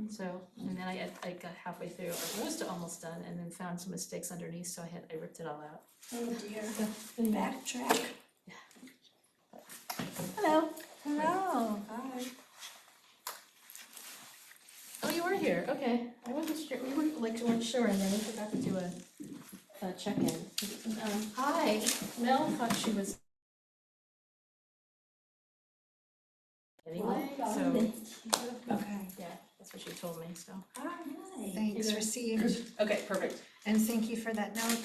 So, and then I got halfway through, or was almost done, and then found some mistakes underneath, so I ripped it all out. Oh dear. So, anyway. Backtrack. Hello. Hello. Hi. Oh, you were here, okay. I wasn't sure, we weren't sure, and then we forgot to do a check-in. Hi, Mel thought she was. Anyway, so, Okay. yeah, that's what she told me, so. Hi. Thanks, Either- received. Okay, perfect. And thank you for that note.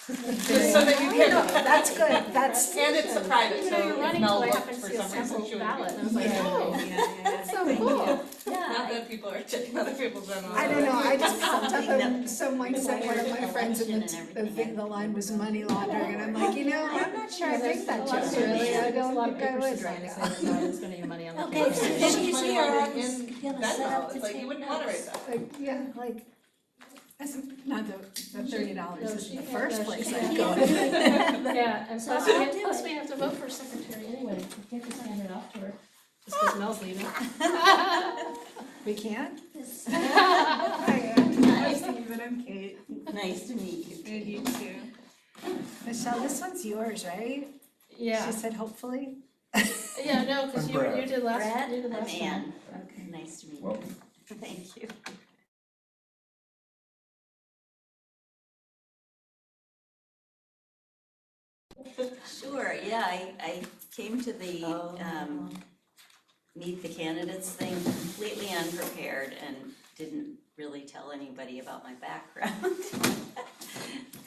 Just so that you can know. That's good, that's. And it's private, You so know, you're if running Mel till I looked happened for to see a some reason, sample she would. ballot, and I was like, Yeah, oh, yeah. so Thank cool. you. Yeah. Not that people are checking other people's memos. I don't know, I just popped up Something and that someone sent one of my friends and the line was money laundering, and I'm like, you know, I'm not sure I think that just really, I don't think I would right now. I was spending your money on the Okay, paper. so There's she's money here, I laundering was in gonna set Venmo. up to It's like take you wouldn't wanna raise notes. that. Like, yeah, like, that's not the $30 No, is she the had first that, place she I'd had go. that. Yeah, and So plus I'll do plus it. we have to vote for secretary anyway, we can't just hand it off to her, just because Mel's leaving. We can? This- Hi, I'm Steve, I'm Kate. Nice to meet you. And you too. Michelle, this one's yours, right? Yeah, She said hopefully. yeah, no, because I'm you Brad. did last, Brad? you did I'm last time. Ann. Okay. Nice to meet you. Welcome. Thank you. Sure, yeah, I came to the meet the candidates thing completely unprepared and didn't really tell anybody about my background.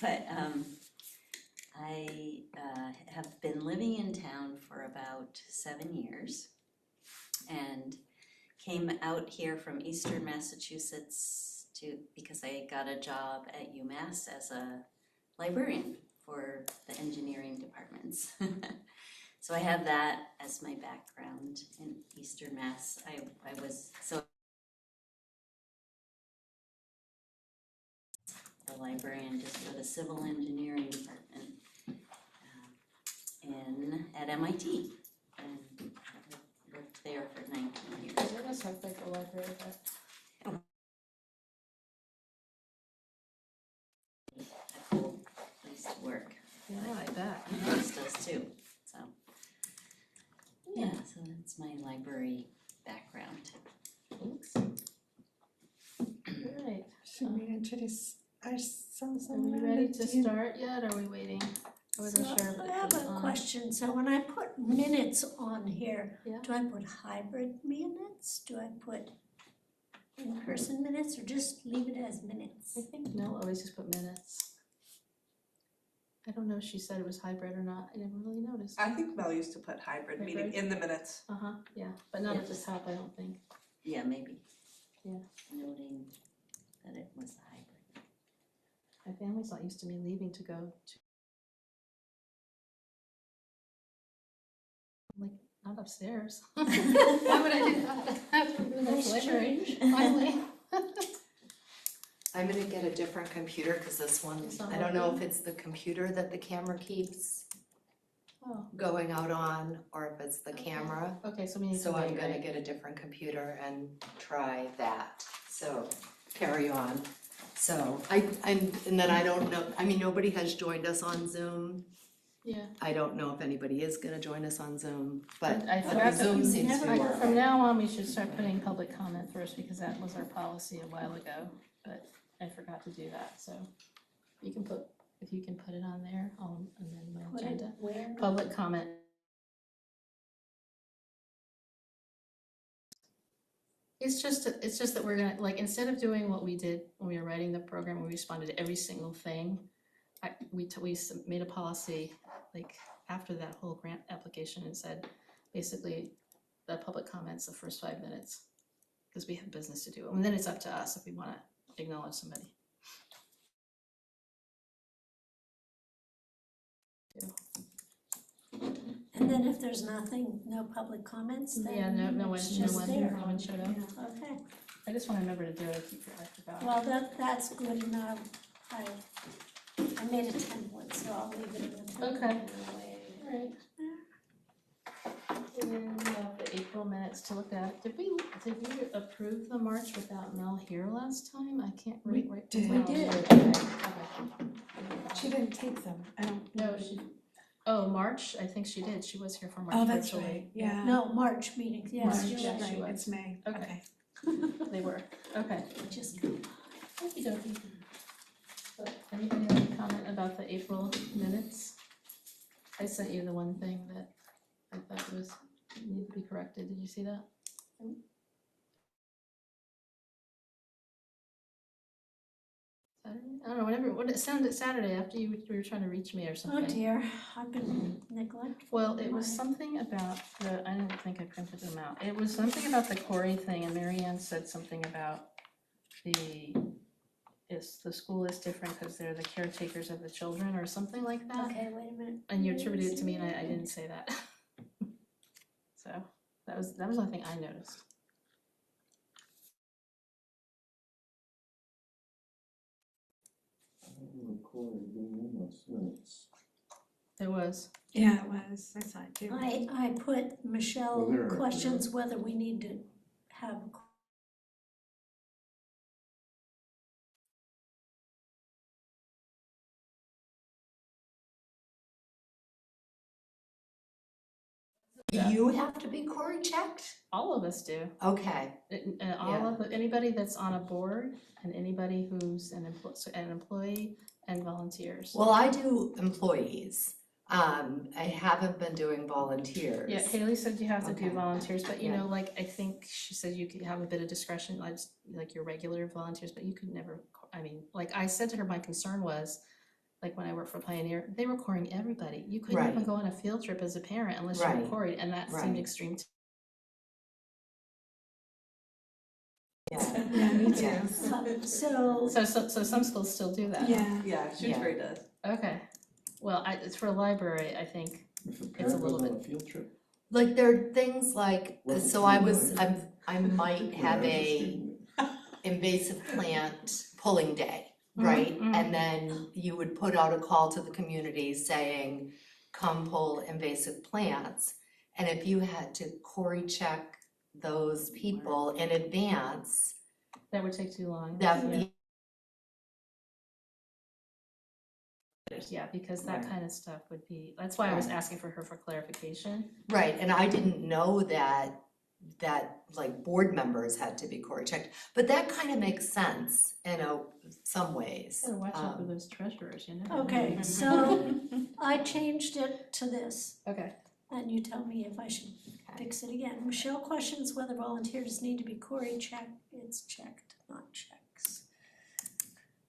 But I have been living in town for about 7 years and came out here from Eastern Massachusetts because I got a job at UMass as a librarian for the engineering departments. So I have that as my background in Eastern Mass. I was a librarian just for the civil engineering department at MIT, and I worked there for 19 years. It does look like a library, but. A cool place to work. Yeah, I bet. Yours does too, so. Yeah, so that's my library background. Thanks. Alright, Should we introduce ourselves? are we ready to start yet, or are we waiting? I wasn't So sure if it I have was a on. question, so when I put minutes on here, Yeah. do I put hybrid minutes? Do I put in-person minutes, or just leave it as minutes? I think Mel always just put minutes. I don't know if she said it was hybrid or not, I never really noticed. I think Mel used to put hybrid, meaning Hybrid? in the minutes. Uh-huh, yeah, but not Yeah. at the top, I don't think. Yeah, maybe. Yeah. Noting that it was a hybrid. My family's not used to me leaving to go to. I'm like, not upstairs. Why would I do that? After the Nice library, change. finally. I'm gonna get a different computer, cause this one, It's not I don't know if working? it's the computer that the camera keeps Oh, going out on, or if it's the Okay. camera. okay, so we need to So I'm wait, gonna right? get a different computer and try that, so carry on. So and then I don't know, I mean, nobody has joined us on Zoom. Yeah. I don't know if anybody is gonna join us on Zoom, but I but forgot the that Zoom we seems to be Like, working. from now on, we should start putting public comment first, because that was our policy a while ago, but I forgot to do that, so. You can put, if you can put it on there, I'll amend my Put it agenda. where? Public comment. It's just that we're gonna, like, instead of doing what we did when we were writing the program, we responded to every single thing. We made a policy, like, after that whole grant application, and said, basically, the public comments the first 5 minutes, because we have business to do, and then it's up to us if we wanna acknowledge somebody. And then if there's nothing, no public comments, then Yeah, no it's one just there. showed up. Yeah, okay, I just wanna remember to do it, I forgot. well, that's good enough. I made a template, so I'll leave it in the template. Okay. Alright. And then we have the April minutes. minutes to look at. Did we approve the March without Mel here last time? I can't We read right. did. We did. Okay. She didn't take them, I don't. No, March, I think she did. She was here for March Oh, that's virtually. right, yeah. No, March meetings, yes, March, you're yeah, right. she right, was. it's May, Okay. okay. They were, okay. Just, Okey dokey. But anybody have any comment about the April minutes? I sent you the one thing that I thought was, needed to be corrected. Did you see that? Saturday? I don't know, when it sounded Saturday after you were trying to reach me or oh something. dear, I've been neglectful. Well, it was something about I didn't think I printed them out. It was something about the Corey thing, and Mary Ann said something about the school is different because they're the caretakers of the children or something like that. Okay, wait a minute. And you attributed it to me and I didn't say that. So that was the only thing I noticed. There was. Yeah, it was, I saw it too. I put Michelle Well, there- questions whether we need to have a You have to be Cory checked? All of us do. Okay, All of anybody that's on a board and anybody who's an employee and volunteers. well, I do employees, I haven't been doing volunteers. Yeah, Haley said you have to do Okay. volunteers, but you Yeah. know, like, I think she said you could have a bit of discretion, like your regular volunteers, but you could never, I mean, like I said to her, my concern was, like when I worked for Pioneer, they were coring everybody. You couldn't even Right. go on a field trip as a parent unless you Right. were cored, and that seemed Right. extreme to Yeah, Yeah, me too. Yeah. So, So some schools still do that. Yeah, Yeah, Shrewsbury does. Okay, well, it's for a library, I think. If a It's a parent little goes on a field trip. like there are things like, Well, so I was, yeah. I might have a invasive plant pulling day, right? mhm. And then you would put out a call to the community saying, come pull invasive plants. And if you had to Cory check those people in advance, That would take too long. that, Yeah, because that Right. kind of stuff would be, that's why I was Right. asking for her for clarification. right, and I didn't know that like board members had to be Cory checked, but that kind of makes sense in some ways. Gotta watch out for Um, those treasurers, you know? okay, so I changed it to this, Okay, and you tell me if I should fix it again. Michelle questions whether volunteers need to be Cory checked. It's checked, not checks.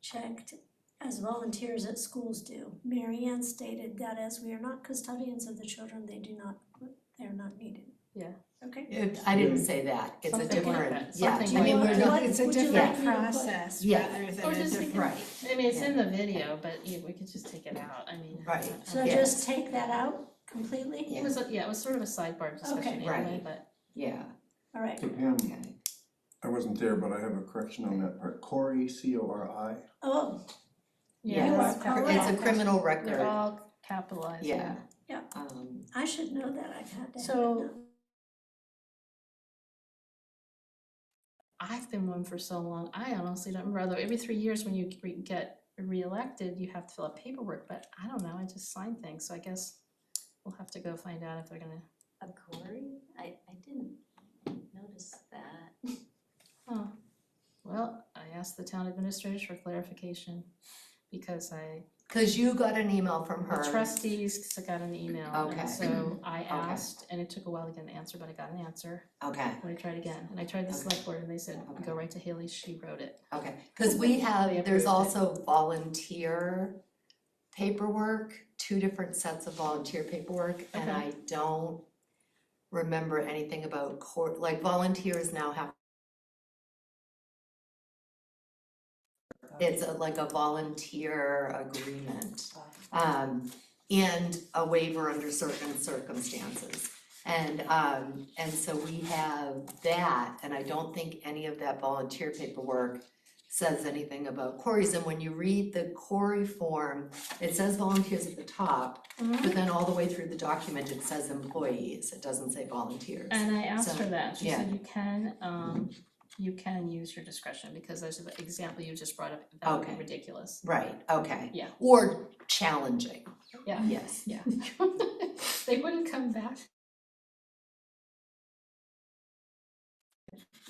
Checked as volunteers at schools do. Mary Ann stated that as we are not custodians of the children, they're not needed. Yeah. Okay. I didn't say that, it's a Something like different, that, yeah, something I mean, like we're that. not, it's a Would you different like me to put- process Yeah. rather Or than a just different. right, I mean, it's in the video, but we could just take it out, I mean. Right. So Yeah. just take that out completely? It was, it was sort of a sidebar discussion Okay. anyway, Right. but, yeah, All right. Hey Pam, okay. I wasn't there, but I have a correction on that part. Cory, C-O-R-I. Oh, yeah. Yes. they're all It's capitalized. It's a criminal They're record, all capitalized, yeah. Yeah. Um, I should know that. I've had to have it So- done. I've been one for so long, I honestly don't remember, although every 3 years when you get reelected, you have to fill out paperwork, but I don't know, I just sign things, so I guess we'll have to go find out if they're gonna, A Cory? I didn't notice that. oh. Well, I asked the town administrators for clarification, because cause you got an email from the her, trustees got an email, Okay. and so I asked, and it took a while to get an answer, but I got an answer, okay, and I tried again, and I tried the Okay. select board, and they said, Okay. go right to Haley, she wrote it. okay, cause we They have, there's approved it. also volunteer paperwork, 2 different sets of volunteer paperwork, and Okay. I don't remember anything about like volunteers now have. It's like a volunteer agreement, and a waiver under certain circumstances. And so we have that, and I don't think any of that volunteer paperwork says anything about quarries, and when you read the quarry form, it says volunteers at the top, but then all the way through the document, it says employees, it doesn't say volunteers. And I asked So, her that, she yeah. said you can use your discretion, because there's an example you just brought up, that would be Okay. ridiculous. Right, okay. Yeah. Or challenging, Yeah, yes. yeah. They wouldn't come back.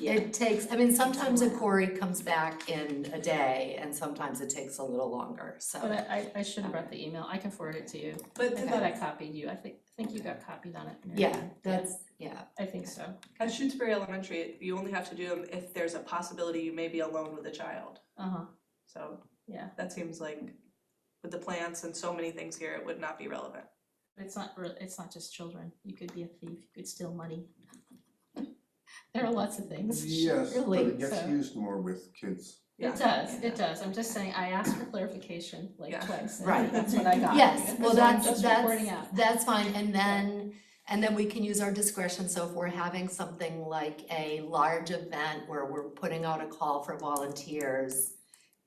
It takes, I mean, sometimes a quarry comes back in a day, and sometimes it takes a little longer, so. But I should have brought the email, I can forward it to you. But I thought I copied you, I think you got copied on it. Mary. Yeah, that's, yeah, I think so. at Shutesbury Elementary, you only have to do them if there's a possibility you may be alone with a child. Uh-huh, So yeah, that seems like with the plants and so many things here, it would not be relevant. but it's not just children, you could be a thief, you could steal money. There are lots of things. Yes, but Really, it gets so- used more with kids. Yeah. It does, I'm just saying, I asked for clarification like Yeah. twice, and Right. that's what I got. yes, well, So I'm just reporting that's, out. that's fine, and then we can use our discretion, so if we're having something like a large event where we're putting out a call for volunteers,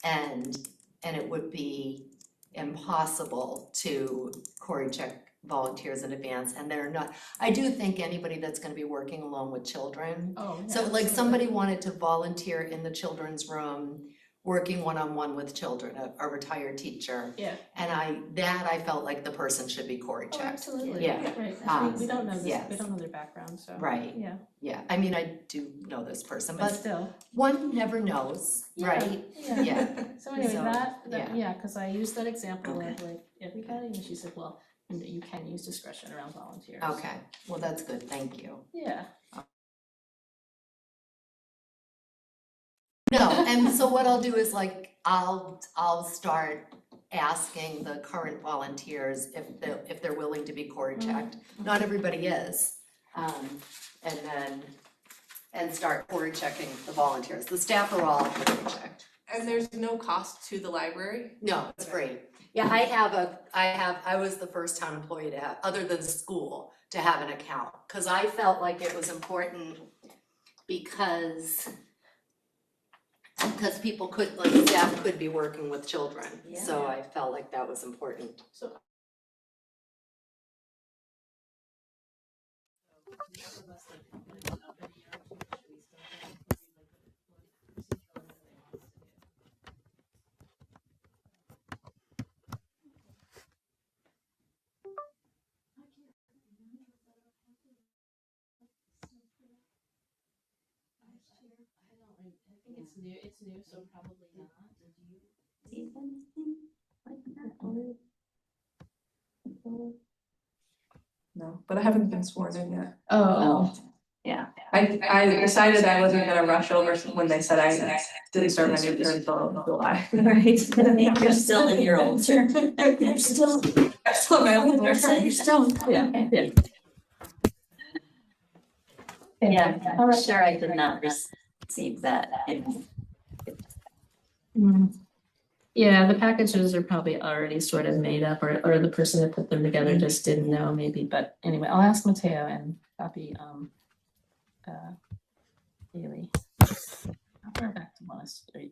and it would be impossible to Cory check volunteers in advance, and they're not, I do think anybody that's gonna be working alone with children. Oh, yeah, So like absolutely. somebody wanted to volunteer in the children's room, working one-on-one with children, a retired teacher. Yeah. And I felt like the person should be Cory Oh, checked. absolutely, Yeah. right, we don't know this, yes. we don't know their background, so. Right. Yeah, Yeah, I mean, I do know this person, but but still, one never knows, Yeah. right? yeah. Yeah, So anyway, So, that, yeah, cause I used that example Okay. of like everybody, and she said, well, you can use discretion around volunteers. okay, well, that's good, thank you. Yeah, No, and so what I'll do is like, I'll start asking the current volunteers if they're willing to be Cory checked. Not everybody is. And start Cory checking the volunteers. The staff are all Cory checked. And there's no cost to the library? No, it's free. Yeah, I was the first town employee to have, other than school, to have an account. Cause I felt like it was important because people could, like, staff could be working with children. So I felt like that was important. so. I think it's new, so probably not. See anything like that? No, but I haven't been sworn in yet. Oh. Yeah. I decided I wasn't gonna rush over when they said I didn't start my new term until July. Right, you're still in your old term. You're still, I still have my old term. so you're still. Yeah, yeah. Yeah, I'm sure I did not receive that. Yeah, the packages are probably already sort of made up, or the person that put them together just didn't know maybe, but anyway, I'll ask Mateo and copy, Haley. I'll go back to monastery,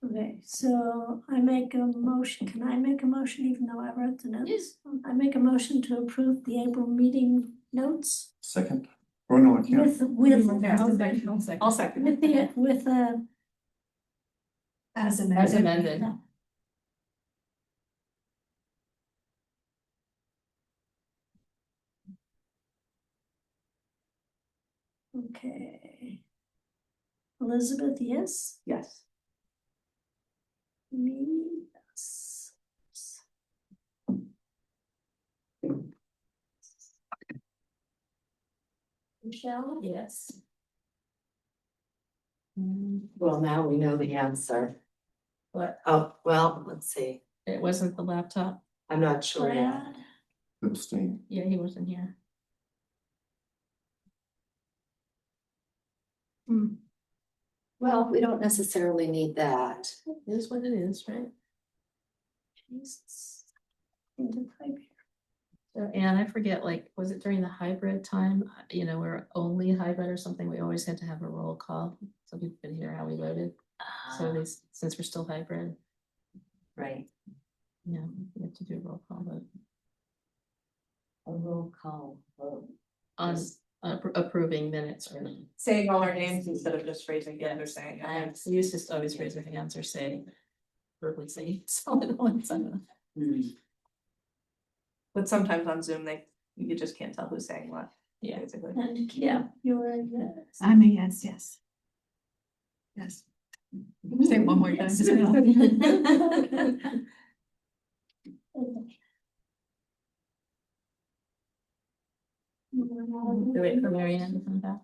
Okay, so I make a motion, can I make a motion even though I wrote the notes? Yes. I make a motion to approve the April meeting notes Second? Oh, no, I can't. I'll second. with As As amended. okay. Elizabeth, yes? Yes. Me, yes. Michelle? Yes. Well, now we know the answer. What? Oh, well, let's see. It wasn't the laptop, I'm not sure yet. Brad? Abstain. yeah, he wasn't here. Well, we don't necessarily need that. It is what it is, right? Jesus. Need to type here. And I forget, like, was it during the hybrid time, you know, where only hybrid or something, we always had to have a roll call, so people could hear how we voted. So these, since we're still hybrid, Right, you know, we have to do a roll call vote a roll call vote. on Yes. approving minutes or. Saying all our names instead of just raising hand or saying. I used to always raise your hands or say, verbally say, something once, I don't know. Hmm. But sometimes on Zoom, you just can't tell who's saying what. Yeah. Basically. And Kim, you're a yes. I'm a yes, yes. Yes. Say it one more time. Wait for Mary Ann to come back.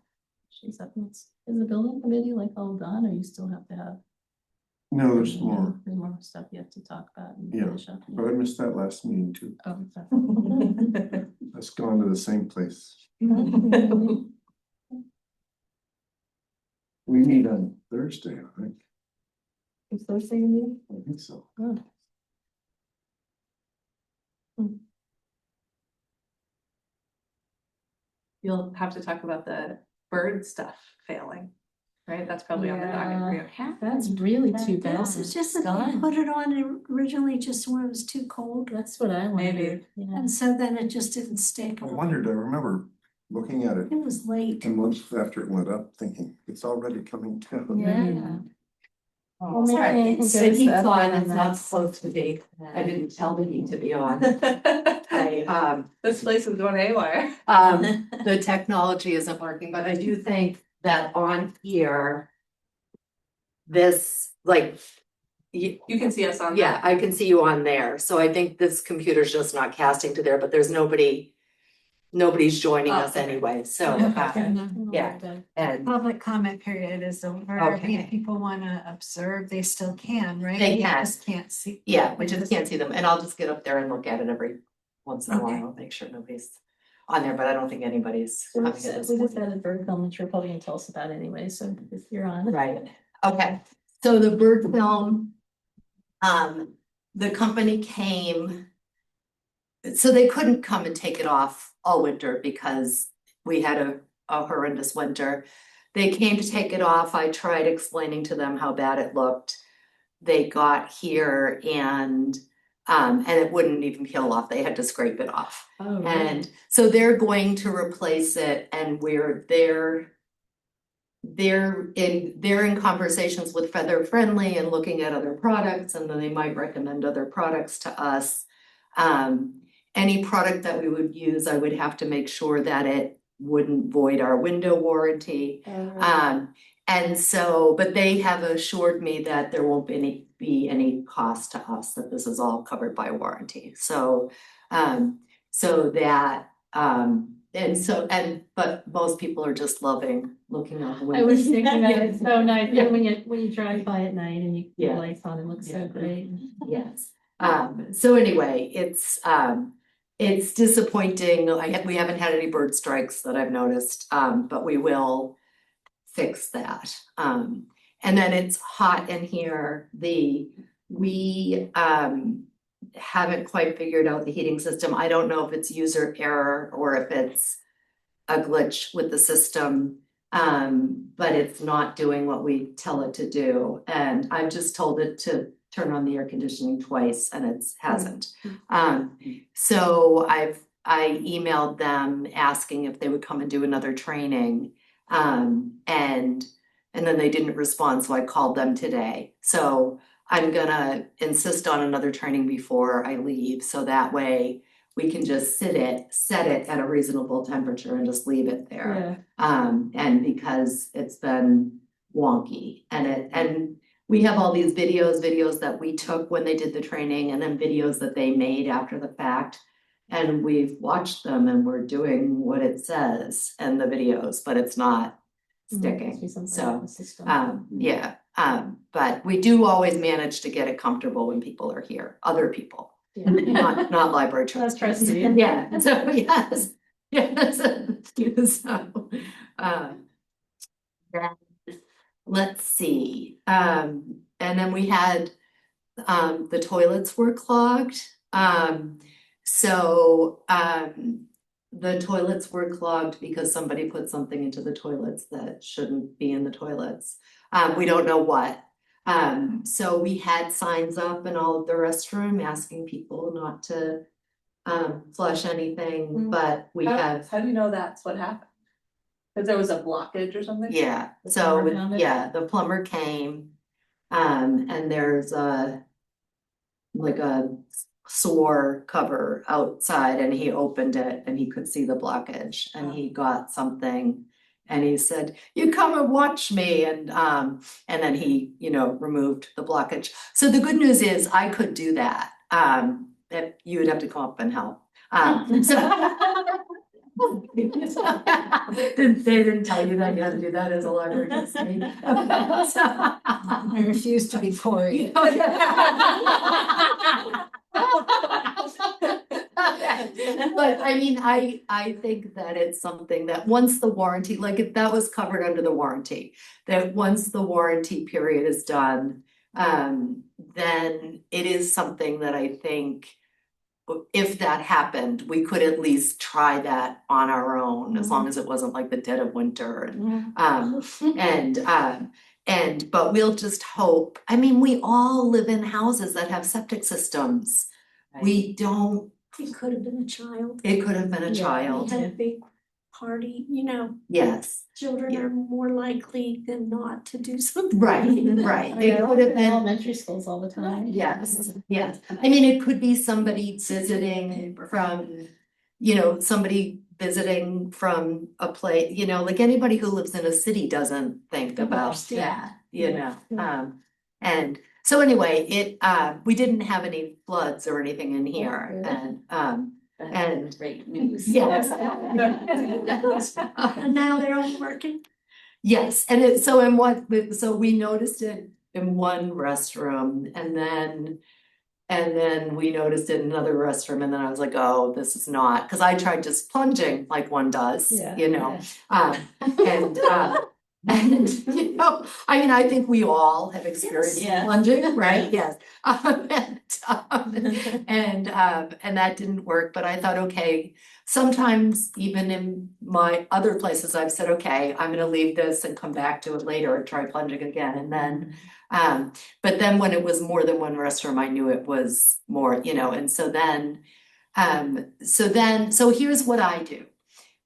She's up next. Is the building committee like all done, or you still have to have? No, there's more, There's more stuff you have to talk about and Yeah. finish up. but I missed that last meeting too. Oh, sorry. Let's go on to the same place. We meet on Thursday, I think. Is Thursday your meeting? I think so. Oh. You'll have to talk about the bird stuff failing, right? That's probably on the docket for you. That's really too bad. This is just that they put it on originally just when it was too cold, That's what I Maybe. wondered. Yeah. and so then it just didn't stick. I wondered, I remember looking at it It was late. a month after it went up, thinking, it's already coming down. Yeah. Oh, Well, maybe it's the heat's on, on, it's not supposed to be. I didn't tell the heat to be on. This place is going haywire. The technology isn't working, but I do think that on here, this, like, You can see us on. yeah, I can see you on there, so I think this computer's just not casting to there, but there's nobody's joining Oh, us okay. anyway, so, yeah. And Public comment period is over. Okay. If people wanna observe, they still can, right? They We can. just can't see. yeah, we just can't see them, and I'll just get up there and look at it every once in a Okay. while, make sure nobody's on there, but I don't think anybody's We coming at just this point. had a bird film, which you're probably gonna tell us about anyway, so if you're on. Right, okay, so the bird film, the company came. So they couldn't come and take it off all winter because we had a horrendous winter. They came to take it off, I tried explaining to them how bad it looked. They got here and it wouldn't even peel off, they had to scrape it off. Oh, really? And so they're going to replace it and they're in conversations with Feather Friendly and looking at other products, and then they might recommend other products to us. Any product that we would use, I would have to make sure that it wouldn't void our window warranty. And so, but they have assured me that there won't be any cost to us, that this is all covered by warranty. So, but most people are just loving looking out the window. I was thinking that it's so nice, Yeah. when you drive by at night and you keep the Yeah. lights on, it looks so great. Yes, so anyway, it's disappointing, we haven't had any bird strikes that I've noticed, but we will fix that. And then it's hot in here, we haven't quite figured out the heating system, I don't know if it's user error or if it's a glitch with the system. But it's not doing what we tell it to do, and I've just told it to turn on the air conditioning twice and it hasn't. So I emailed them asking if they would come and do another training. And then they didn't respond, so I called them today. So I'm gonna insist on another training before I leave, so that way we can just set it at a reasonable temperature and just leave it there. Yeah. And because it's been wonky and we have all these videos that we took when they did the training and then videos that they made after the fact. And we've watched them and we're doing what it says in the videos, but it's not sticking. So, yeah, but we do always manage to get it comfortable when people are here, other people. Not library trustees. That's trustee. Yeah, so yes, so, let's see, and then we had, the toilets were clogged. so, the toilets were clogged because somebody put something into the toilets that shouldn't be in the toilets. We don't know what. So we had signs up in all of the restroom asking people not to flush anything, but we have, How do you know that's what happened? Cause there was a blockage or something? yeah, The so, plumber found it? yeah, the plumber came. And there's like a sore cover outside and he opened it and he could see the blockage and he got something. And he said, "You come and watch me," and then he, removed the blockage. So the good news is I could do that. That you would have to come up and help. They didn't tell you that you had to do that as a library trustee. I refuse to be Cory. But I mean, I think that it's something that once the warranty, like if that was covered under the warranty, that once the warranty period is done, then it is something that I think if that happened, we could at least try that on our own, as long as it wasn't like the dead of winter. But we'll just hope, I mean, we all live in houses that have septic systems. We don't, It could have been a child. it could have been a Yeah. child, We had a big party, yes, children Yeah. are more likely than not to do something. right, I mean, it I could work have in been. elementary schools all the time. Yes, yes. I mean, it could be somebody visiting from, somebody visiting from a place, like anybody who lives in a city doesn't think Don't about understand. that, Yeah. And so anyway, we didn't have any floods or anything in here good. and Great news. yes. And now they're all working. Yes, and so we noticed it in one restroom and then we noticed it in another restroom and then I was like, oh, this is not, because I tried just plunging like one does, Yeah. and I mean, I think we all have experienced Yes. plunging, right? Yes. And that didn't work, but I thought, okay, sometimes even in my other places, I've said, okay, I'm gonna leave this and come back to it later and try plunging again. And then, but then when it was more than one restroom, I knew it was more, and so here's what I do.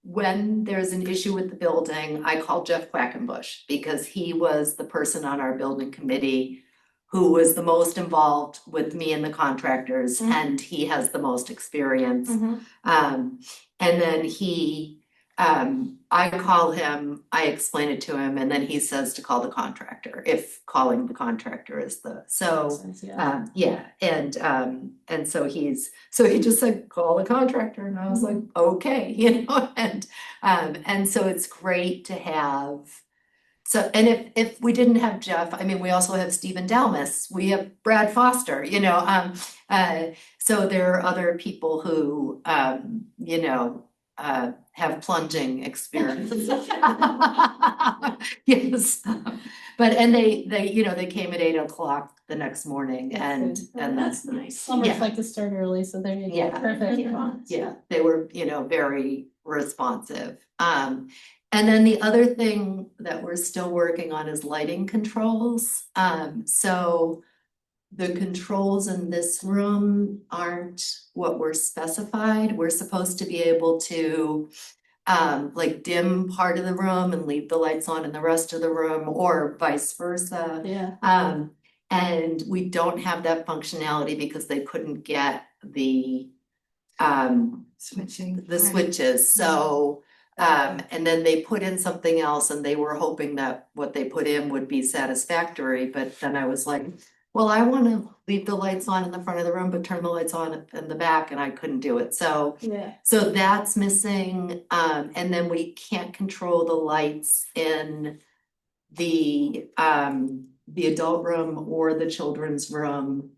When there's an issue with the building, I call Jeff Quackenbush because he was the person on our building committee who was the most involved with me and the contractors, and he has the most experience. And then I call him, I explain it to him, and then he says to call the contractor, if calling the contractor is and so he just said, call the contractor, and I was like, okay, and so it's great to have. So, and if we didn't have Jeff, I mean, we also have Stephen Dalmas, we have Brad Foster, so there are other people who, have plunging experience. Yes, and they came at 8 o'clock the next morning and That's nice. Plumbers Yeah. like to start early, so there you go. Yeah. Perfect. Yeah, they were, very responsive. And then the other thing that we're still working on is lighting controls. So the controls in this room aren't what were specified. We're supposed to be able to like dim part of the room and leave the lights on in the rest of the room, or vice versa. Yeah. And we don't have that functionality because they couldn't get the switches, so and then they put in something else and they were hoping that what they put in would be satisfactory, but then I was like, well, I wanna leave the lights on in the front of the room, but turn the lights on in the back, and I couldn't do it, so that's missing, and then we can't control the lights in the adult room or the children's room.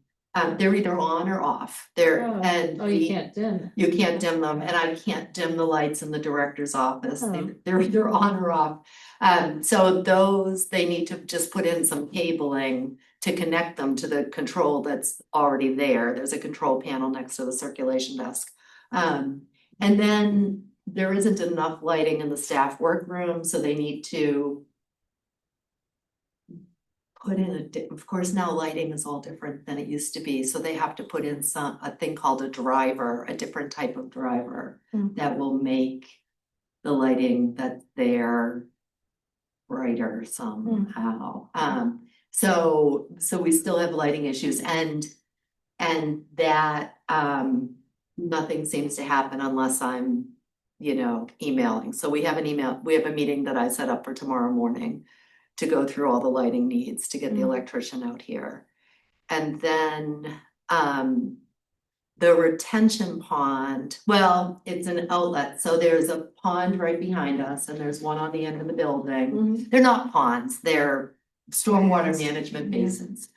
They're either on or off. You can't dim. You can't dim them, and I can't dim the lights in the director's office. Oh. They're either on or off. So those, they need to just put in some cabling to connect them to the control that's already there. There's a control panel next to the circulation desk. And then there isn't enough lighting in the staff workroom, so they need to put in of course, now lighting is all different than it used to be, so they have to put in a thing called a driver, a different type of driver that will make the lighting that's there brighter somehow. So we still have lighting issues, and that nothing seems to happen unless I'm, emailing. So we have a meeting that I set up for tomorrow morning to go through all the lighting needs to get the electrician out here. And then the retention pond, well, it's an outlet, so there's a pond right behind us and there's one on the end of the building. They're not ponds, they're stormwater management basins.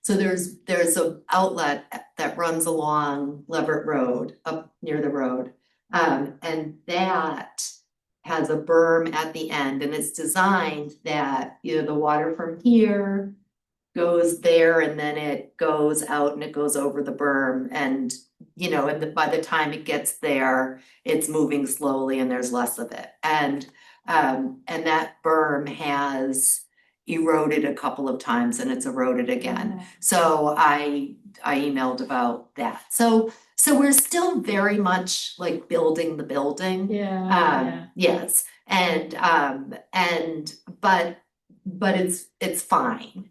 So there's a outlet that runs along Leverett Road, up near the road. And that has a berm at the end, and it's designed that, the water from here goes there and then it goes out and it goes over the berm, and by the time it gets there, it's moving slowly and there's less of it. And that berm has eroded a couple of times and it's eroded again. So I emailed about that. So we're still very much like building the building. Yes. But it's fine,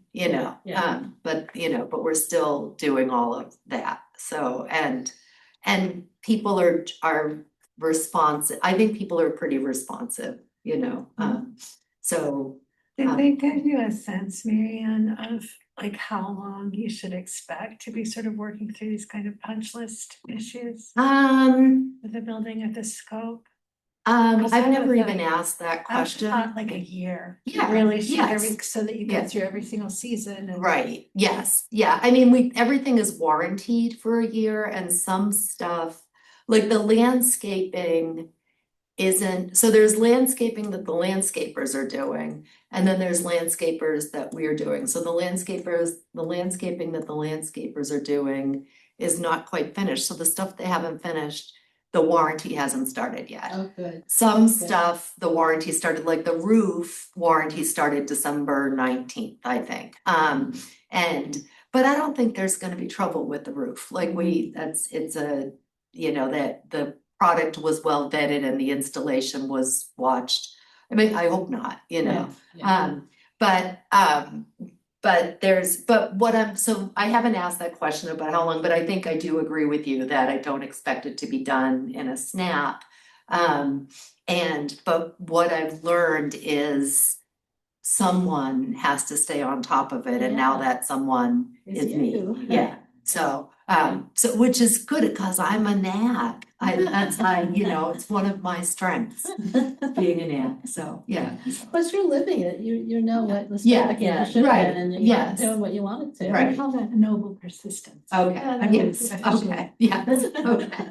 but we're still doing all of that. So, and people are responsive. I think people are pretty responsive, so. Did they give you a sense, Marianne, of like how long you should expect to be sort of working through these kind of punch list issues with the building at the scope? I've never even asked that question. I've thought like a year. Yeah, Really should yes. so that you get through every single season. Right, yes, yeah, I mean, everything is warranted for a year, and some stuff, like the landscaping isn't, so there's landscaping that the landscapers are doing, and then there's landscapers that we're doing. So the landscaping that the landscapers are doing is not quite finished, so the stuff they haven't finished, the warranty hasn't started yet. Oh, good. Some stuff, the warranty started, like the roof warranty started December 19th, I think. But I don't think there's gonna be trouble with the roof. Like that the product was well vetted and the installation was watched. I mean, I hope not, so I haven't asked that question about how long, but I think I do agree with you that I don't expect it to be done in a snap. But what I've learned is someone has to stay on top of it, and now that someone is me. Yeah. So which is good because I'm a nag. It's one of my strengths, being a nag. So yeah. But you're living it. You know what the Yeah, spec should right, have been, and yes. you're doing what you wanted to. Right. I call that noble persistence. Okay. Yes. Okay. Yes. Okay.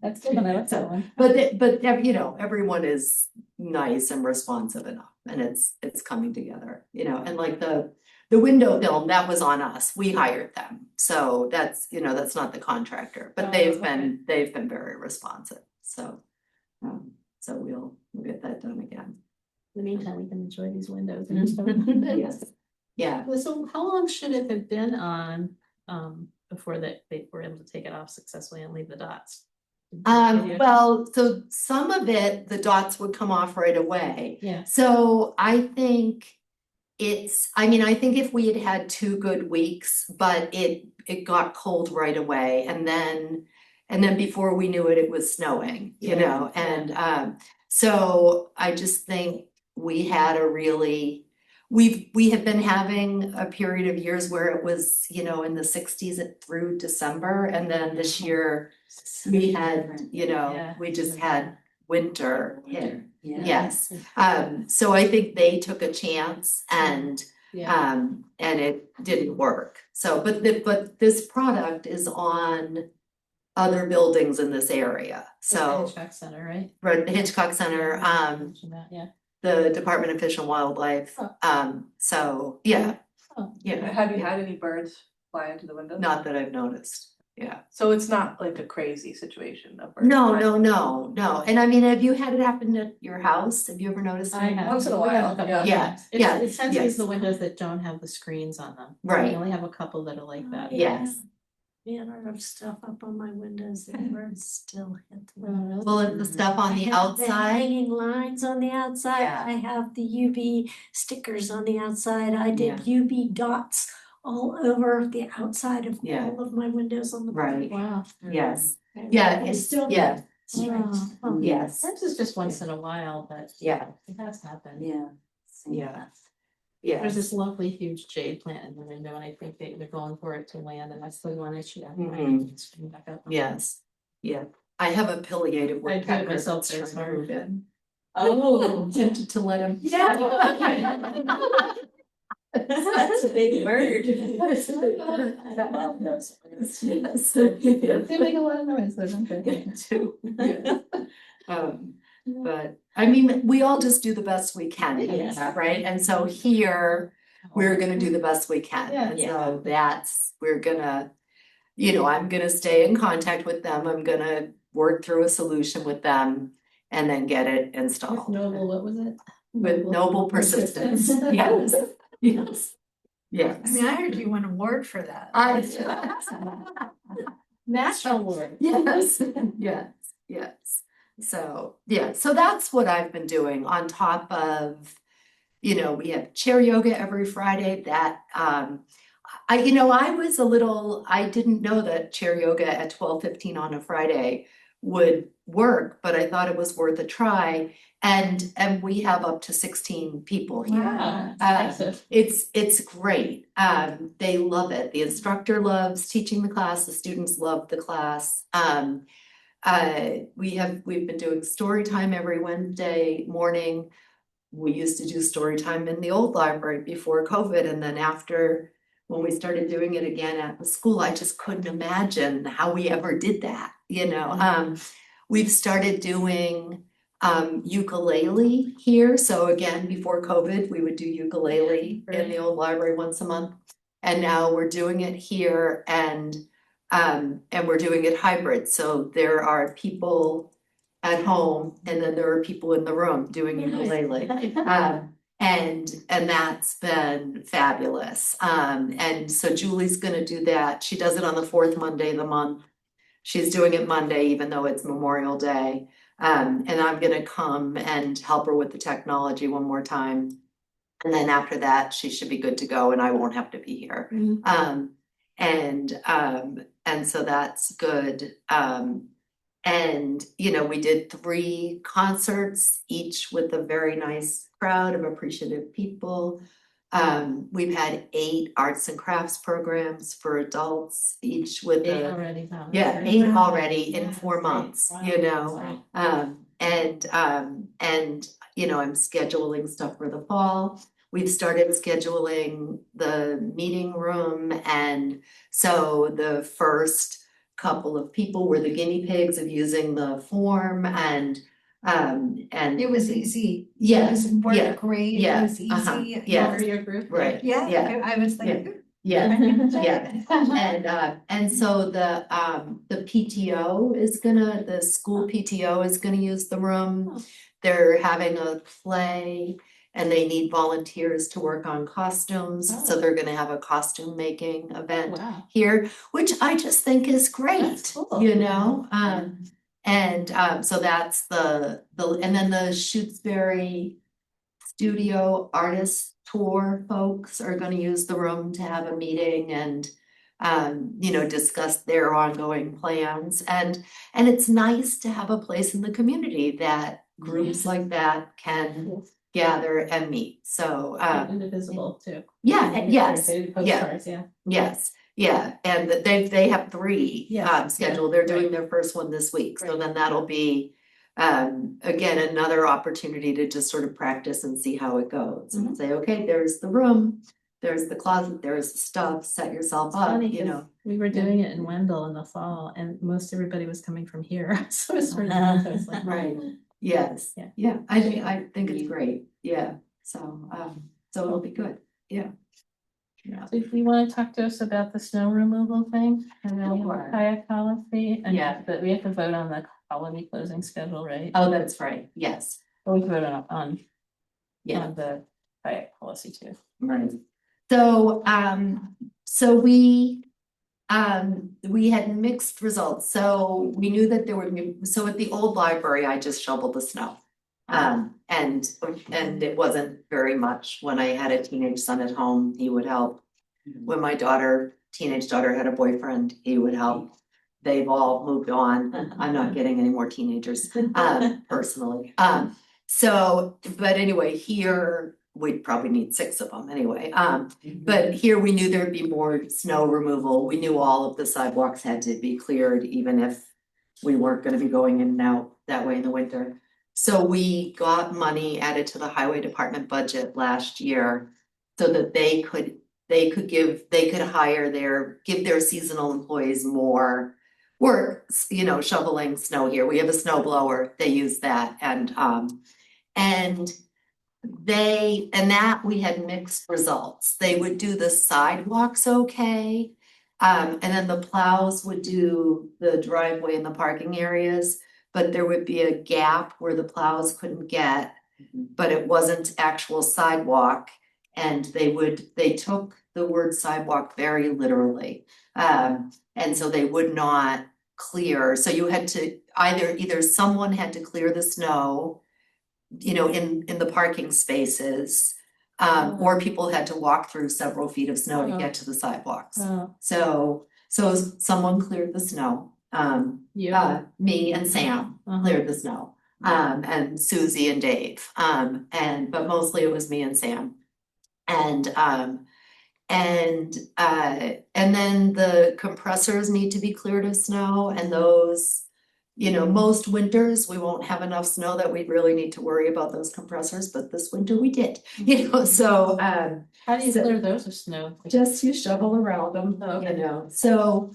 That's good. I like that one. But everyone is nice and responsive enough, and it's coming together, and like the window film, that was on us. We hired them. So that's not the contractor, but they've been very responsive. So we'll get that done again. In the meantime, we can enjoy these windows. Yes. Yeah. So how long should it have been on before they were able to take it off successfully and leave the dots? Well, so some of it, the dots would come off right away. Yeah. So I think I think if we had 2 good weeks, but it got cold right away, and then before we knew it, it was snowing, so I just think we had we have been having a period of years where it was, in the 60s through December, and then this year we had, we just had winter hit. Yes. So I think they took a chance, and it didn't work. So, but this product is on other buildings in this area. So It's the Hitchcock Center, right? right, the Hitchcock Center, Yeah. the Department of Fish and Wildlife. So yeah. Yeah, Have you had any birds fly into the window? not that I've noticed, yeah. So it's not like a crazy situation of birds. No, flying. no. And I mean, have you had it happen at your house? Have you ever noticed? I it? have. Once in a We have while, couple yeah. of Yeah, times. yeah, It tends to be yes. the windows that don't have the screens on them. Right. We only have a couple that are like that. Yes. Banner of stuff up on my windows and birds still hit the Oh, windows. really? Well, if the stuff on I the have the outside, hanging lines on the outside, Yeah. I have the UV stickers on the outside, I did UV dots all over the outside of Yeah. all of my windows on the. right, Wow. yes, And yeah, I it's, still. yeah, Oh, yes, This is just once in a while, but yeah, it has happened. Yeah. Yeah. There's yes. this lovely huge jade plant in the window and I think they're going for it to land and that's the one issue. Mhm. Yes, yeah. I have a pillated I do it woodpecker myself, that's it's trying to hard. move in. Oh. Tempted to let him. That's a big bird. Yes. They make a lot of noise, though, don't they? They do, yeah. But, I mean, we all just do the best we can, Yeah. right? And so here, we're gonna do the best we can. Yeah. And so we're gonna, I'm gonna stay in contact with them. I'm gonna work through a solution with them and then get it With installed. noble, what was it? With noble persistence, yes, yes, yes. I mean, I heard you won an award for that. National award. Yes, yes. So, yeah, so that's what I've been doing on top of, we have chair yoga every Friday that, I didn't know that chair yoga at 12:15 on a Friday would work, but I thought it was worth a try. And we have up to 16 people here. Wow, Uh, impressive. It's great. They love it. The instructor loves teaching the class. The students love the class. We've been doing story time every Wednesday morning. We used to do story time in the old library before COVID, and then after, when we started doing it again at the school, I just couldn't imagine how we ever did that, We've started doing ukulele here, so again, before COVID, we would do ukulele in the old library once a month. And now we're doing it here and we're doing it hybrid, so there are people at home and then there are people in the room doing ukulele. And that's been fabulous. And so Julie's gonna do that. She does it on the fourth Monday of the month. She's doing it Monday, even though it's Memorial Day. And I'm gonna come and help her with the technology one more time. And then after that, she should be good to go and I won't have to be here. And so that's good. And, we did 3 concerts, each with a very nice crowd of appreciative people. We've had 8 arts and crafts programs for adults, each with 8 already, wow. yeah, Great. 8 already in Yeah, 4 great. months, Wow. Wow. And I'm scheduling stuff for the fall. We've started scheduling the meeting room, and so the first couple of people were the guinea pigs of using the form and It was easy. Yeah, It was worked yeah, great. yeah, It was uh-huh, easy. yeah. For your group? right, Yeah, yeah, I was like. yeah, yeah. And so the PTO the school PTO is gonna use the room. Oh. They're having a play and they need volunteers to work on costumes, so Oh. they're gonna have a costume making event Wow. here, which I just think is great, That's cool. so that's and then the Shutesbury Studio Artist Tour folks are gonna use the room to have a meeting and discuss their ongoing plans, and it's nice to have a place in the community that groups like that can gather and meet, so Indivisible too. yes, They do postcards, yeah. yes, yeah, and they have 3 Yes, scheduled, yeah, they're doing right. their first one this week, so Great. then that'll be again, another opportunity to just sort of practice and see how it goes and say, okay, there's the room, there's the closet, there's the stuff, set yourself up, Funny, 'cause we were doing it in Wendell in the fall and most everybody was coming from here, so it's sort of, I was like, Right. Yes, Yeah. I think it's great, yeah, so it'll be good, yeah. So do you wanna talk to us about the snow removal thing and then Sure. kayak policy? And Yeah. but we have to vote on the holiday closing schedule, right? Oh, that's right, yes, Or we can vote on yeah. the kayak policy too. Right. So we had mixed results, so we knew that there were, so at the old library, I just shoveled the snow. And it wasn't very much. When I had a teenage son at home, he would help. When my teenage daughter had a boyfriend, he would help. They've all moved on. I'm not getting any more teenagers, personally. But anyway, here, we'd probably need 6 of them anyway. But here we knew there'd be more snow removal. We knew all of the sidewalks had to be cleared, even if we weren't gonna be going in and out that way in the winter. So we got money added to the highway department budget last year so that they could give their seasonal employees more work, shoveling snow here. We have a snow blower, they use that, and that we had mixed results. They would do the sidewalks okay. And then the plows would do the driveway and the parking areas, but there would be a gap where the plows couldn't get, but it wasn't actual sidewalk. And they took the word sidewalk very literally. And so they would not clear, so you had to either someone had to clear the snow, in the parking spaces. Or people had to walk through several feet of snow to get to the sidewalks. So someone cleared the snow, me and Sam cleared the snow. And Susie and Dave, but mostly it was me and Sam. And then the compressors need to be cleared of snow, and those, most winters, we won't have enough snow that we'd really need to worry about those compressors, but this winter we did, so, How do you So- clear those of snow? just you shovel around them, Oh, okay. so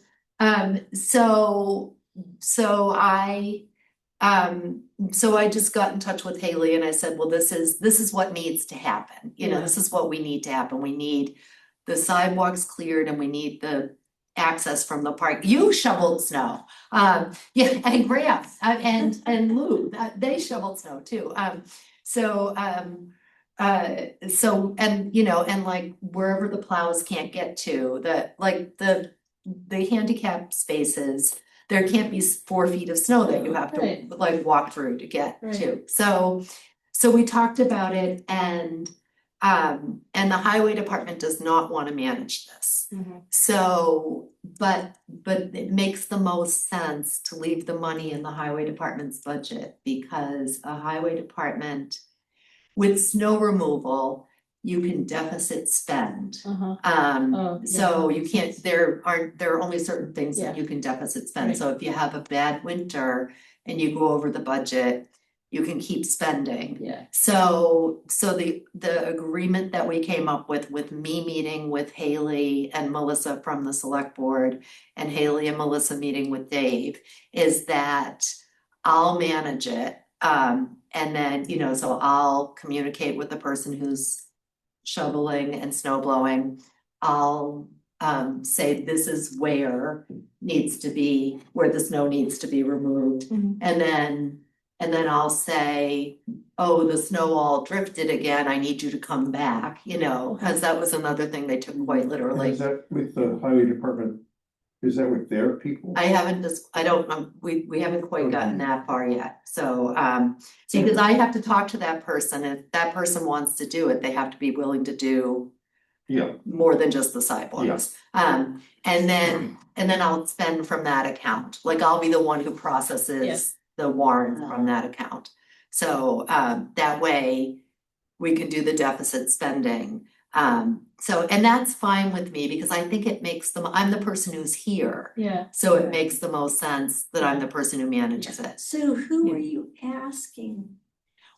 I just got in touch with Haley and I said, well, this is what needs to happen, this is what we need to happen, we need the sidewalks cleared and we need the access from the park. You shoveled snow, yeah, and Graham, and Lou, they shoveled snow too, and like wherever the plows can't get to, the handicap spaces, there can't be 4 feet of snow that you have to Right. like walk through to get Right. to. So we talked about it, and the highway department does not want to manage this. So, but it makes the most sense to leave the money in the highway department's budget, because a highway department with snow removal, you can deficit spend. Oh, So yeah, you makes can't, sense. there are only certain things that Yeah. you can deficit spend. Right. So if you have a bad winter and you go over the budget, you can keep spending. Yeah. So the agreement that we came up with me meeting with Haley and Melissa from the select board, and Haley and Melissa meeting with Dave, is that I'll manage it. And then, so I'll communicate with the person who's shoveling and snow blowing. I'll say this is where the snow needs to be removed. And then I'll say, oh, the snow all drifted again, I need you to come back, because that was another thing they took quite literally. Is that with the highway department? Is that with their people? I don't, we haven't quite gotten that far yet, so, because I have to talk to that person, if that person wants to do it, they have to be willing to do Yeah, more than just the sidewalks. And then I'll spend from that account, like I'll be the one who processes the warrant from that account. So, that way we can do the deficit spending. And that's fine with me, because I think it makes I'm the person who's here. Yeah. So it makes the most sense that I'm the person who manages it. So who are you asking?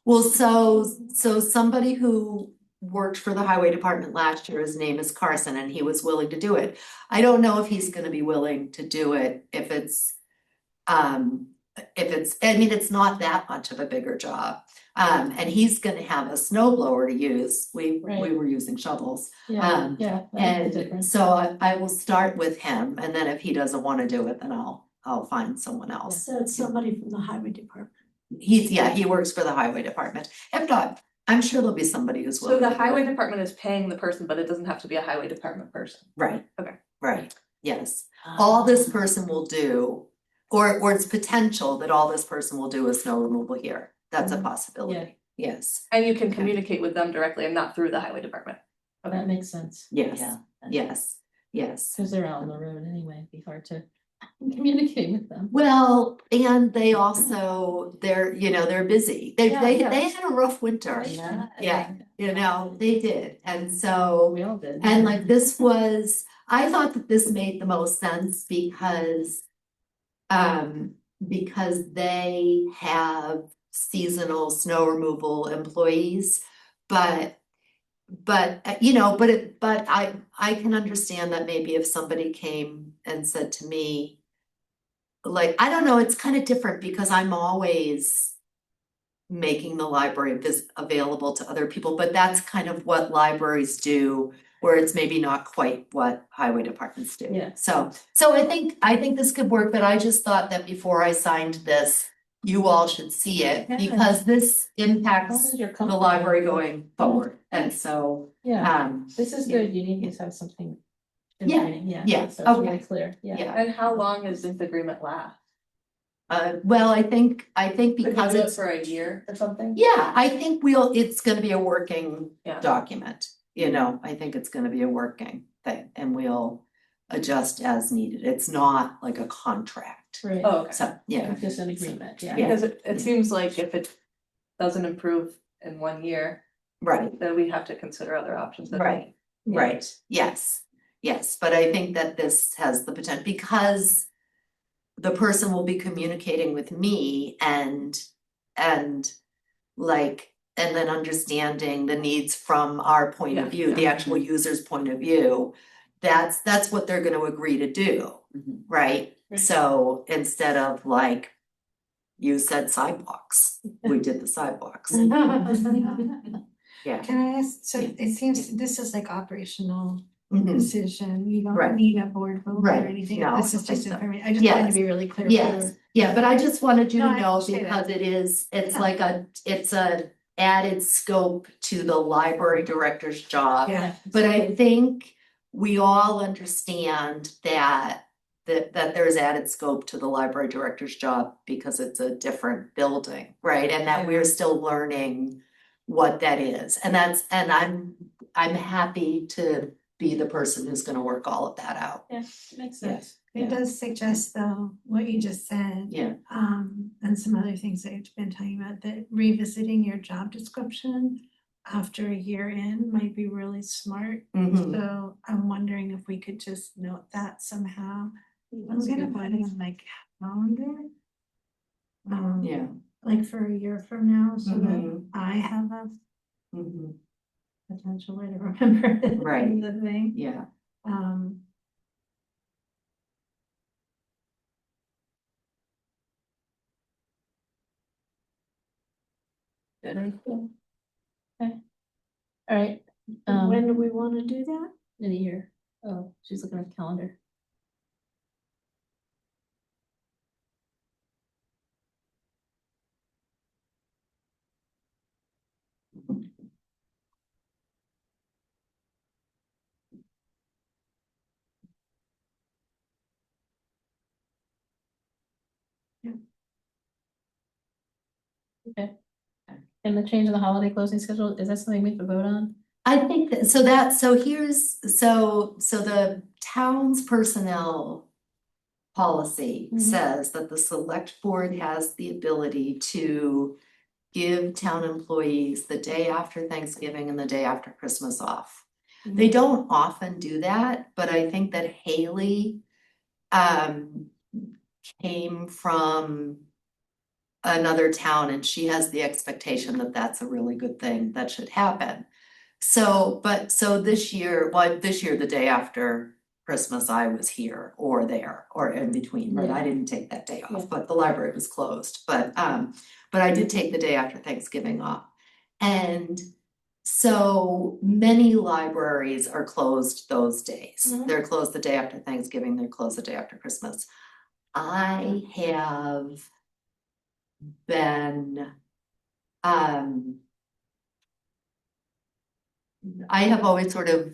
Well, so somebody who worked for the highway department last year, his name is Carson, and he was willing to do it. I don't know if he's gonna be willing to do it if it's if it's, I mean, it's not that much of a bigger job. And he's gonna have a snow blower to use, we Right. were using shovels. Yeah, yeah. that makes a And difference. so I will start with him, and then if he doesn't wanna do it, then I'll find someone else. So it's somebody from the highway department. He works for the highway department. If not, I'm sure there'll be somebody who's So willing the to do highway it. department is paying the person, but it doesn't have to be a highway department person. Right. Okay. Right, yes. All this person will do, or it's potential that all this person will do is snow removal here. That's a possibility, yes, And you can communicate with them directly and not through the highway department. That makes sense, yes, Yeah. yes, yes. because they're out on the road anyway, it'd be hard to communicate with them. Well, and they also, they're busy. Yeah, They yeah. had a rough winter. Yeah, they did, and so. We all did. And like this was, I thought that this made the most sense because they have seasonal snow removal employees. But I can understand that maybe if somebody came and said to me, like, I don't know, it's kind of different because I'm always making the library available to other people, but that's kind of what libraries do, where it's maybe not quite what highway departments do. Yeah. So I think this could work, but I just thought that before I signed this, you all should see it, Yeah. because this As long impacts as you're the comfortable. library going forward, and so, Yeah, this this is good, you need to have something in Yeah, writing, yeah, so it's okay. really clear, yeah. Yeah, And how long is this agreement last? well, I think Could we because do it it's, for a year or something? yeah, I think it's gonna be a working Yeah. document, I think it's gonna be a working thing, and we'll adjust as needed, it's not like a contract. Right, Oh, okay. So, yeah, it's just an agreement, yeah. Yeah. Because it seems like if it doesn't improve in 1 year, right, then we have to consider other options. right, right, yes, but I think that this has the potential, because the person will be communicating with me and like, and then understanding the needs from our point of Yeah, view, the actual user's point of view. That's what they're gonna agree to do, right? Right. So instead of like, you said sidewalks, we did the sidewalks. Yeah. Can I ask, so Yeah. it seems this is like operational Mhm. decision, you Right. don't need a board vote or Right. anything, No, this I is don't think just so. information, I just wanted to Yes. be really clear. Yes, yeah, but I just wanted you No, to I know appreciate because it's Yeah. like it's a added scope to the library director's job. Yeah. But I think we all understand that there's added scope to the library director's job because it's a different building, right? And that we're still learning what that is. And I'm happy to be the person who's gonna work all of that out. Makes Yeah. sense. It does suggest though, what you just said. Yeah. And some other things that you've been talking about, that revisiting your job description after a year in might be really smart. Mhm. So I'm wondering if we could just note that somehow. I'm gonna put it in my calendar. Yeah. Like for a year from now, so that Mhm. I have a Mhm. potential way to remember it. Right. The thing. Yeah. Um, Good. Okay. All right, When do we wanna do that? in a year, oh, she's looking at the calendar. Okay. And the change in the holiday closing schedule, is that something we have to vote on? I think that, so the town's personnel policy Mhm. says that the select board has the ability to give town employees the day after Thanksgiving and the day after Christmas off. They don't often do that, but I think that Haley came from another town and she has the expectation that that's a really good thing that should happen. So this year, the day after Christmas, I was here or there or in between, but I didn't take that day Yeah. off, but the library was closed, but I did take the day after Thanksgiving off. And so many libraries are closed those days. Mhm. They're closed the day after Thanksgiving, they're closed the day after Christmas. I have been, I have always sort of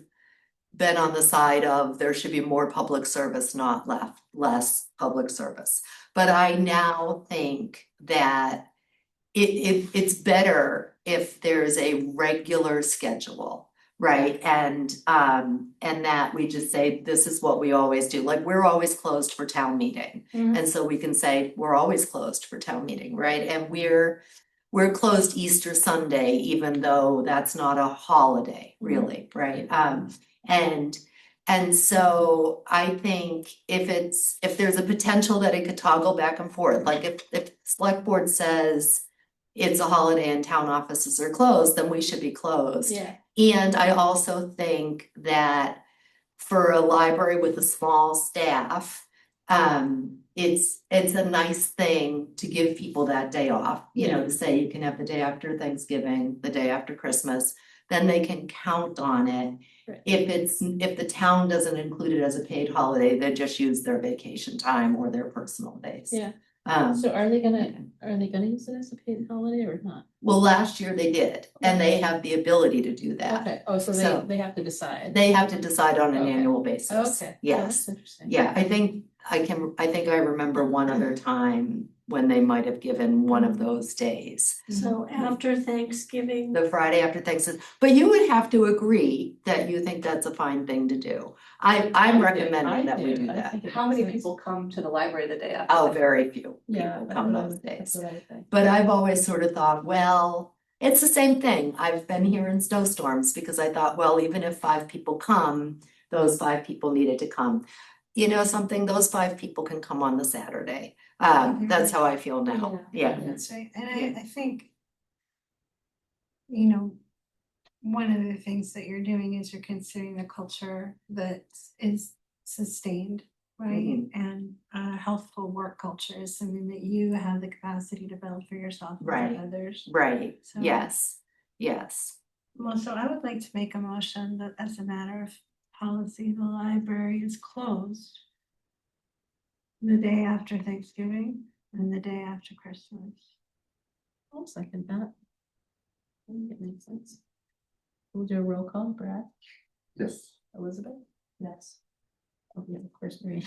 been on the side of there should be more public service, not less public service. But I now think that it's better if there's a regular schedule, right? And that we just say, this is what we always do. Like, we're always closed for town meeting. Mhm. And so we can say, we're always closed for town meeting, right? And we're closed Easter Sunday, even though that's not a holiday, really, right? And so I think if there's a potential that it could toggle back and forth, like if select board says it's a holiday and town offices are closed, then we should be closed. Yeah. And I also think that for a library with a small staff, it's a nice thing to give people that day off, you know, to say you can have the day after Thanksgiving, the day after Christmas, then they can count on it. Right. If the town doesn't include it as a paid holiday, they just use their vacation time or their personal days. Yeah. Um, So are they gonna use it as a paid holiday or not? well, last year they did, and they have the ability to do that. Okay, oh, so So- they have to decide. They have to decide on an Okay. annual basis. Okay. Yes, That's interesting. yeah, I think I remember one other time when they might have given one of those days. So after Thanksgiving, The Friday after Thanksgiving, but you would have to agree that you think that's a fine thing to do. I'm recommending that we do I that. think it How makes many sense. people come to the library the day after? Oh, very few Yeah. people I come know, those days. that's what I think. But I've always sort of thought, well, it's the same thing. I've been here in snowstorms because I thought, well, even if 5 people come, those 5 people needed to come. You know something, those 5 people can come on the Saturday. That's how I feel now. Yeah. That's right, and Yeah. I think, you know, one of the things that you're doing is you're considering the culture that is sustained, right? And a healthful work culture is something that you have the capacity to build for yourself and Right. for others. Right, So- yes, yes. Well, so I would like to make a motion that as a matter of policy, the library is closed the day after Thanksgiving and the day after Christmas. I'll second that. I think it makes sense. We'll do a roll call, Brad, Yes. Elizabeth? Yes. Oh, yeah, of course, Maria.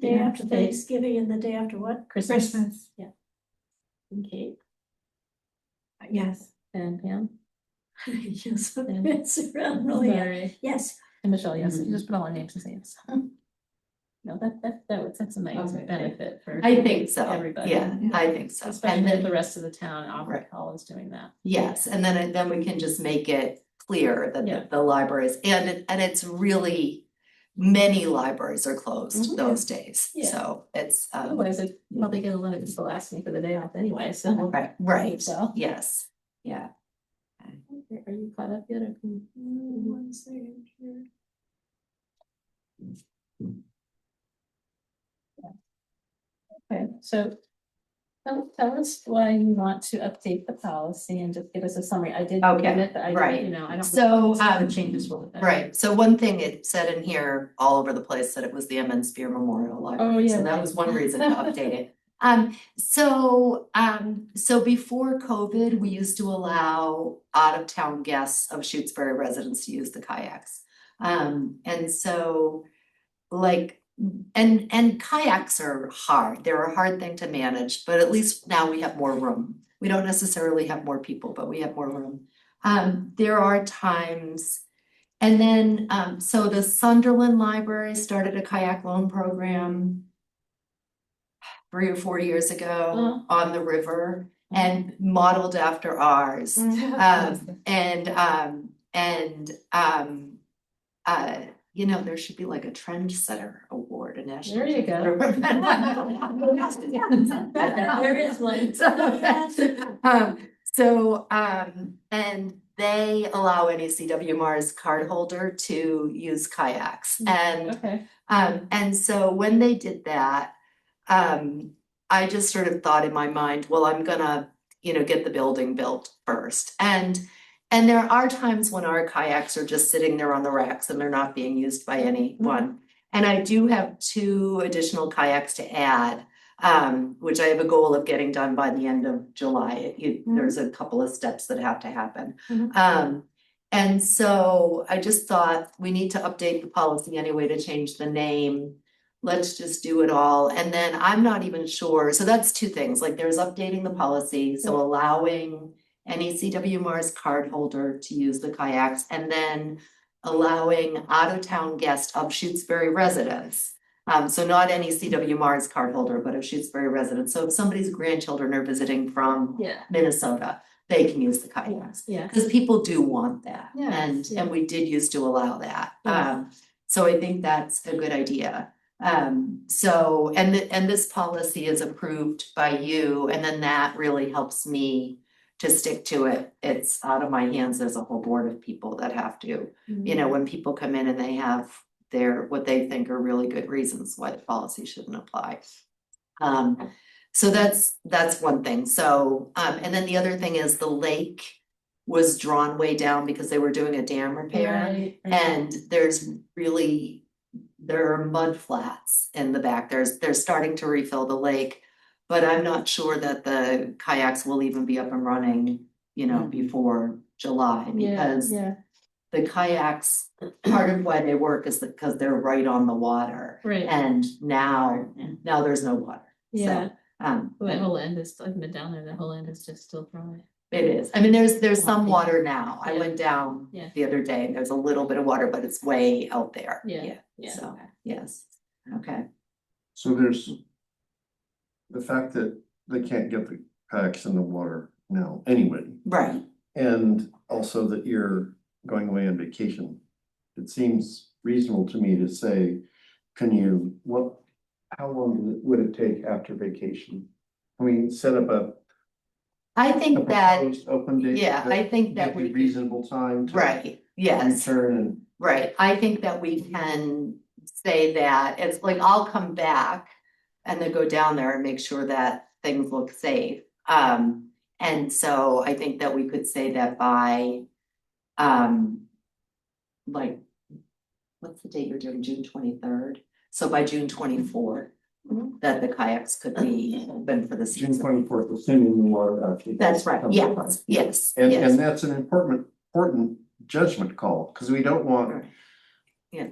day after Okay. Thanksgiving and the day after what? Christmas. Christmas, And Kate yes. and Pam. Yes, And- it's around, oh, yeah, Sorry. yes, And Michelle, yes, you just put all our names and say yes. No, that's a nice Okay. benefit for. I think so, Everybody. yeah, I think so. And Especially if then, the rest of the town, Right. Hall is doing that. yes, and then we can just make it clear that Yeah. the libraries, and it's really, many libraries are closed Mhm. those days, Yeah. so it's, Otherwise, I'd probably get a lot of people asking for the day off anyway, so. right, So. yes, yeah. Okay, are you caught up yet or? one second here. Okay, so tell us why you want to update the policy and just give us a summary. I did Okay, admit that I, right. you know, I don't. So, The changes will. Right, so one thing it said in here all over the place that it was the MN Spear Memorial Library, yeah, so that right. was one reason to update it. So before COVID, we used to allow out-of-town guests of Shutesbury residents to use the kayaks. And so like, and kayaks are hard, they're a hard thing to manage, but at least now we have more room. We don't necessarily have more people, but we have more room. There are times, and then, so the Sunderland Library started a kayak loan program 3 or 4 years ago on the river and modeled after ours. You know, there should be like a trendsetter award, a national. There you go. There is one. And they allow any CW Mars cardholder to use kayaks. And Okay. and so when they did that, I just sort of thought in my mind, well, I'm gonna, get the building built first. And there are times when our kayaks are just sitting there on the racks and they're not being used by anyone. And I do have 2 additional kayaks to add, which I have a goal of getting done by the end of July. There's a couple of steps that have to happen. And so I just thought we need to update the policy anyway to change the name. Let's just do it all. And then I'm not even sure. So that's 2 things. Like there's updating the policy, so allowing any CW Mars cardholder to use the kayaks, and then allowing out-of-town guest of Shutesbury residents. So not any CW Mars cardholder, but of Shutesbury residents. So if somebody's grandchildren are visiting from Yeah. Minnesota, they can use the kayaks. Yeah. Because people do want that. Yes, yeah. And we did used to allow that. Yeah. So I think that's a good idea. So, and this policy is approved by you, and then that really helps me to stick to it. It's out of my hands. There's a whole board of people that have to, when people come in and they have what they think are really good reasons why the policy shouldn't apply. So that's one thing. So, and then the other thing is the lake was drawn way down because they were doing a dam repair. Right. And there are mud flats in the back. They're starting to refill the lake, but I'm not sure that the kayaks will even be up and running, before July, because the kayaks, part of why they work is because they're right on the water. Right. And now there's no water. Yeah. So, That whole end is, I've been down there, the whole end is just still dry. it is. I mean, there's some water now. I Yeah. went down Yeah. the other day and there's a little bit of water, but it's way out there. Yeah. So, yes, okay. So there's the fact that they can't get the kayaks in the water now anyway, Right. and also that you're going away on vacation. It seems reasonable to me to say, how long would it take after vacation? Can we set up a I think that, proposed open date? yeah, I think that Give you we, reasonable time to right, yes, return and. right. I think that we can say that it's like, I'll come back and then go down there and make sure that things look safe. And so I think that we could say that by, like, what's the date you're doing, June 23rd? So by June 24th, that the kayaks could be open for the June season. 24th, assuming the water actually. That's right, comes yes, up. yes, And yes. that's an important judgment call, because we don't want. Right. Yeah.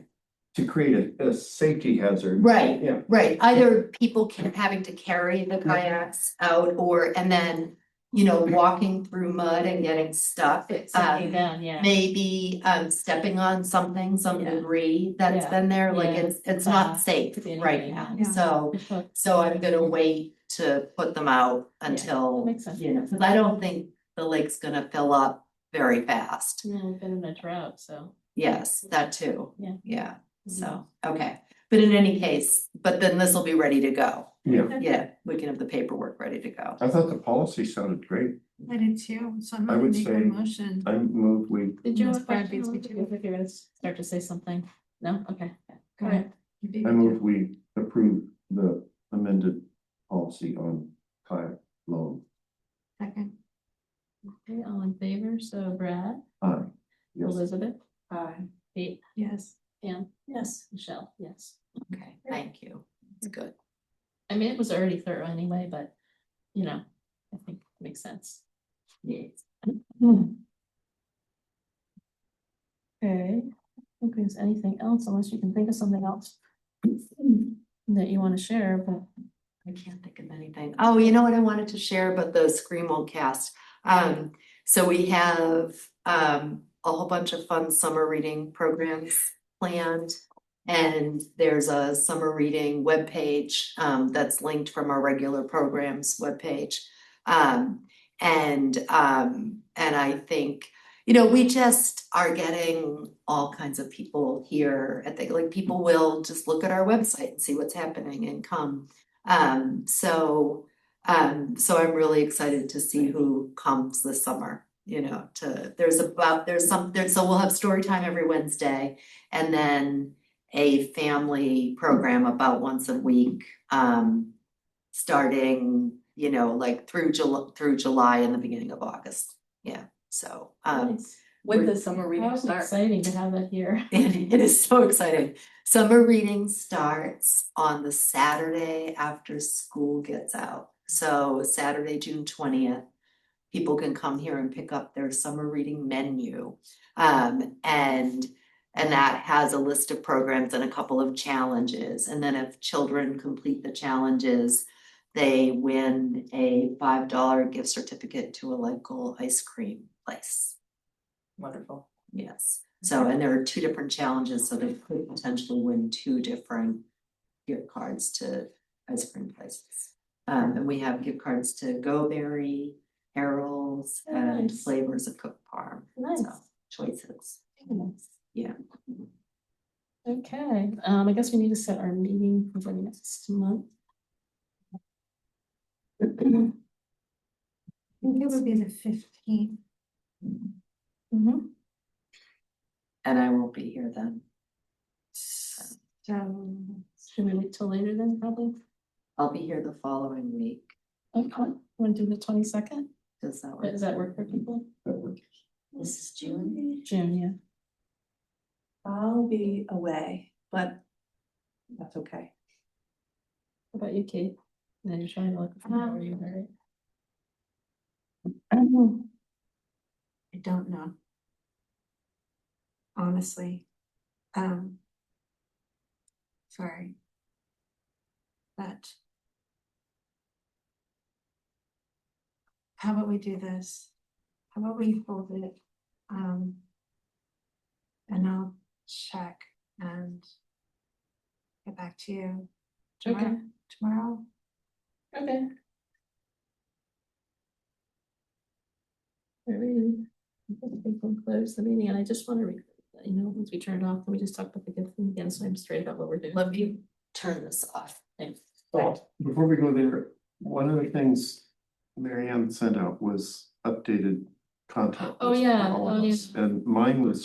To create a safety hazard. Right, Yeah. right, either people having to carry the kayaks out, and then, walking through mud and getting stuck. Sinking down, yeah. Maybe stepping on some Yeah. debris that's Yeah. been there, like Yeah. it's not Could safe be right anything, now, yeah. so I'm gonna wait to put them out until, that makes sense. cause I don't think the lake's gonna fill up very fast. Yeah, we've been in a drought, so. Yes, that too. Yeah. Yeah, so, okay, but in any case, but then this will be ready to go. Yeah, Yeah, we can have the paperwork ready to go. I thought the policy sounded great. I did too, so I'm I gonna would make a say- motion. I moved we, Did you have a Unless Brad question? beats me I to it. think you're gonna start to say something. No? Okay. Go All right. ahead. You beat I me to moved we approve the amended policy on kayak loan. it. Second. Okay, all in favor, so Brad, Aye. Yes. Elizabeth, Kate, Yes. Pam, Yes, Michelle, yes. Okay, thank you. It's good. I mean, it was already thorough anyway, but, I think it makes sense. Yes. Okay, I don't think there's anything else unless you can think of something else that you want to share, but. I can't think of anything. Oh, you know what I wanted to share about the Scream Old Cast? So we have a whole bunch of fun summer reading programs planned. And there's a summer reading webpage that's linked from our regular programs webpage. And I think, we just are getting all kinds of people here. I think like people will just look at our website and see what's happening and come. So I'm really excited to see who comes this summer. you know, so we'll have story time every Wednesday. And then a family program about once a week, starting, you know, like through July and the beginning of August. Yeah, so, Nice. When does summer reading How start? exciting to have that here. it is so exciting. Summer reading starts on the Saturday after school gets out. So Saturday, June 20th, people can come here and pick up their summer reading menu. And that has a list of programs and a couple of challenges. And then if children complete the challenges, they win a $5 gift certificate to a local ice cream place. Wonderful. Yes, so, and there are 2 different challenges, so they could potentially win 2 different gift cards to ice cream places. And we have gift cards to Go Berry, Harold's, Oh, and nice. Flavors of Cook Farm. Nice. So, choices. Yeah. Okay, I guess we need to set our meeting for the next month. I think it would be the 15th. Mhm. And I won't be here then. So, Should we wait till later then, probably? I'll be here the following week. Okay, wanna do the 22nd? Does that work? Does that work for people? This is June. June, yeah. I'll be away, but that's okay. How about you, Kate? No, you're trying to look for you, right? I don't know. Honestly. Sorry. But. How about we do this? How about we hold it? And I'll check and get back to you Okay, tomorrow. okay. Alright, we can close the meeting, and I just wanna, you know, once we turn it off, can we just talk about the gift thing again, so I'm straight about what we're doing? Let me turn this off. Thanks. Before we go there, one of the things Marianne sent out was updated contact. Oh, list for yeah, all of oh, yeah. us, and mine was